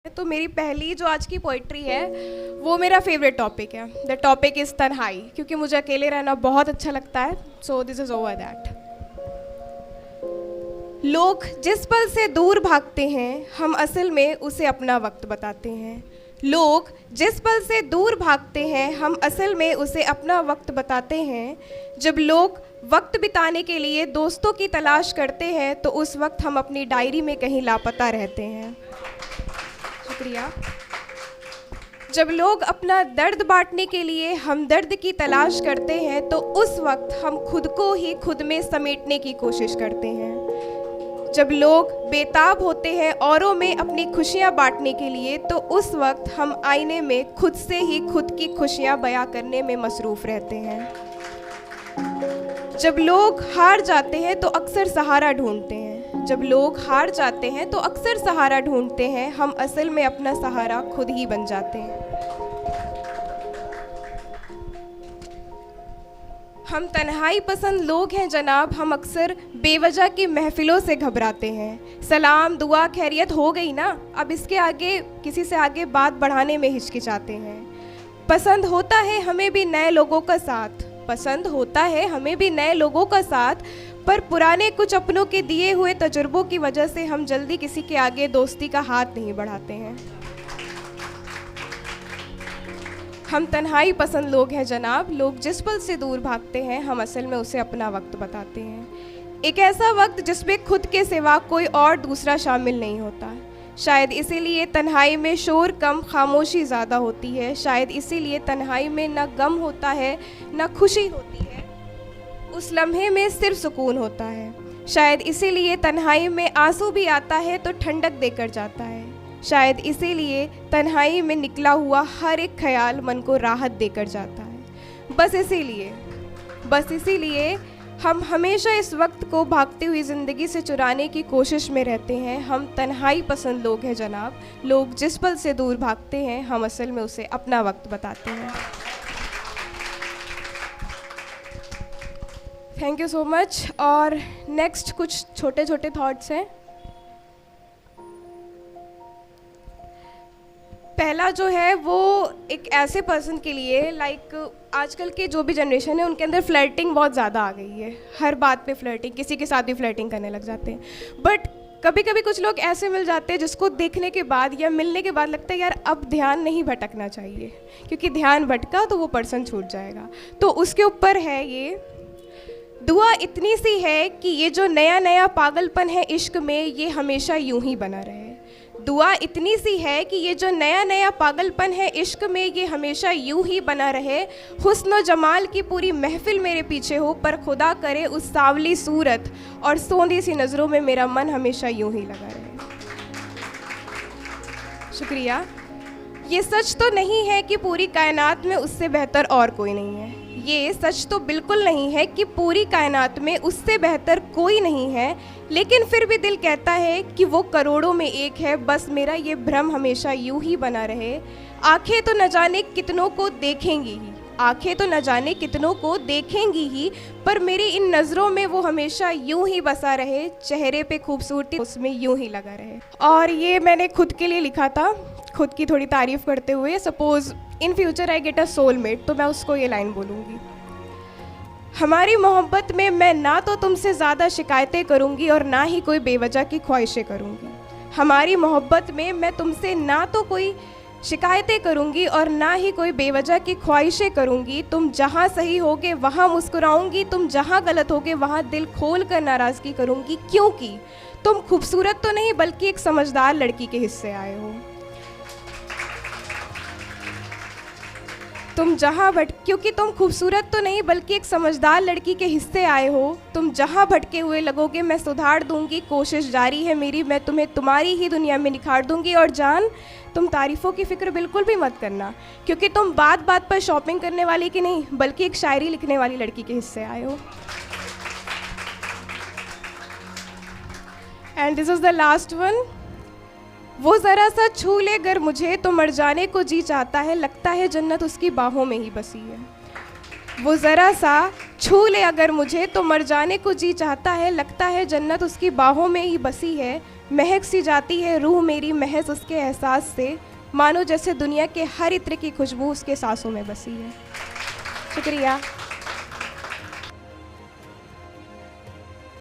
तो मेरी पहली जो आज की पोइट्री है वो मेरा फेवरेट टॉपिक है। द टॉपिक इज़ तन्हाई, क्योंकि मुझे अकेले रहना बहुत अच्छा लगता है। So this is over that. लोग जिस पल से दूर भागते हैं हम असल में उसे अपना वक्त बताते हैं। लोग जिस पल से दूर भागते हैं हम असल में उसे अपना वक्त बताते हैं। जब लोग वक्त बिताने के लिए दोस्तों की तलाश करते हैं तो उस वक्त हम अपनी डायरी में कहीं लापता रहते हैं। शुक्रिया। जब लोग अपना दर्द बांटने के लिए हमदर्द की तलाश करते हैं तो उस वक्त हम खुद को ही खुद में समेटने की कोशिश करते हैं। जब लोग बेताब होते हैं औरों में अपनी खुशियां बांटने के लिए तो उस वक्त हम आईने में खुद से ही खुद की खुशियां बयां करने में मसरूफ़ रहते हैं। जब लोग हार जाते हैं तो अक्सर सहारा ढूंढते हैं। जब लोग हार जाते हैं तो अक्सर सहारा ढूंढते हैं, हम असल में अपना सहारा खुद ही बन जाते हैं। हम तन्हाई पसंद लोग हैं जनाब, हम अक्सर बेवजह की महफिलों से घबराते हैं। सलाम दुआ खैरियत हो गई ना, अब इसके आगे किसी से आगे बात बढ़ाने में हिचकिचाते हैं। पसंद होता है हमें भी नए लोगों का साथ, पसंद होता है हमें भी नए लोगों का साथ, पर पुराने कुछ अपनों के दिए हुए तजुर्बों की वजह से हम जल्दी किसी के आगे दोस्ती का हाथ नहीं बढ़ाते हैं। हम तन्हाई पसंद लोग हैं जनाब, लोग जिस पल से दूर भागते हैं हम असल में उसे अपना वक्त बताते हैं। एक ऐसा वक्त जिसमें खुद के सिवा कोई और दूसरा शामिल नहीं होता। शायद इसीलिए तन्हाई में शोर कम, खामोशी ज़्यादा होती है। शायद इसीलिए तन्हाई में न गम होता है न खुशी होती है, उस लम्हे में सिर्फ सुकून होता है। शायद इसीलिए तन्हाई में आंसू भी आता है तो ठंडक देकर जाता है। शायद इसीलिए तन्हाई में निकला हुआ हर एक ख्याल मन को राहत देकर जाता है। बस इसीलिए हम हमेशा इस वक्त को भागती हुई ज़िंदगी से चुराने की कोशिश में रहते हैं। हम तन्हाई पसंद लोग हैं जनाब, लोग जिस पल से दूर भागते हैं हम असल में उसे अपना वक्त बताते हैं। Thank you so much. और नेक्स्ट कुछ छोटे छोटे थॉट्स हैं। पहला जो है वो एक ऐसे पर्सन के लिए, लाइक आजकल के जो भी जनरेशन है उनके अंदर फ्लर्टिंग बहुत ज़्यादा आ गई है। हर बात पे फ्लर्टिंग, किसी के साथ भी फ्लर्टिंग करने लग जाते हैं। बट कभी कभी कुछ लोग ऐसे मिल जाते हैं जिसको देखने के बाद या मिलने के बाद लगता है यार अब ध्यान नहीं भटकना चाहिए, क्योंकि ध्यान भटका तो वो पर्सन छूट जाएगा। तो उसके ऊपर है ये दुआ इतनी सी है कि ये जो नया नया पागलपन है इश्क में ये हमेशा यूं ही बना रहे। दुआ इतनी सी है कि ये जो नया नया पागलपन है इश्क में ये हमेशा यूं ही बना रहे। हुस्न जमाल की पूरी महफिल मेरे पीछे हो, पर खुदा करे उस सांवली सूरत और सोंधी सी नज़रों में मेरा मन हमेशा यूं ही लगा रहे। शुक्रिया। ये सच तो नहीं है कि पूरी कायनात में उससे बेहतर और कोई नहीं है। ये सच तो बिल्कुल नहीं है कि पूरी कायनात में उससे बेहतर कोई नहीं है, लेकिन फिर भी दिल कहता है कि वो करोड़ों में एक है। बस मेरा ये भ्रम हमेशा यूं ही बना रहे। आंखें तो न जाने कितनों को देखेंगी ही, आंखें तो न जाने कितनों को देखेंगी ही, पर मेरी इन नज़रों में वो हमेशा यूं ही बसा रहे। चेहरे पे खूबसूरती उसमें यूं ही लगा रहे। और ये मैंने खुद के लिए लिखा था, खुद की थोड़ी तारीफ़ करते हुए। Suppose in future I get a soulmate, तो मैं उसको ये लाइन बोलूँगी। हमारी मोहब्बत में मैं ना तो तुमसे ज़्यादा शिकायतें करूँगी और ना ही कोई बेवजह की ख्वाहिशें करूँगी। हमारी मोहब्बत में मैं तुमसे ना तो कोई शिकायतें करूँगी और ना ही कोई बेवजह की ख्वाहिशें करूँगी। तुम जहाँ सही होगे वहाँ मुस्कुराऊँगी, तुम जहाँ गलत होगे वहाँ दिल खोल कर नाराज़गी करूँगी, क्योंकि तुम खूबसूरत तो नहीं बल्कि एक समझदार लड़की के हिस्से आए हो। क्योंकि तुम खूबसूरत तो नहीं बल्कि एक समझदार लड़की के हिस्से आए हो। तुम जहाँ भटके हुए लगोगे मैं सुधार दूंगी, कोशिश जारी है मेरी, मैं तुम्हें तुम्हारी ही दुनिया में निखार दूंगी। और जान, तुम तारीफ़ों की फ़िक्र बिल्कुल भी मत करना, क्योंकि तुम बात बात पर शॉपिंग करने वाली की नहीं बल्कि एक शायरी लिखने वाली लड़की के हिस्से आए हो। And this is the last one. वो ज़रा सा छू ले गर मुझे तो मर जाने को जी चाहता है, लगता है जन्नत उसकी बाहों में ही बसी है। वो ज़रा सा छू ले अगर मुझे तो मर जाने को जी चाहता है, लगता है जन्नत उसकी बाहों में ही बसी है, महक सी जाती है रूह मेरी महज उसके एहसास से, मानो जैसे दुनिया के हर इत्र की खुशबू उसके सांसों में बसी है। शुक्रिया।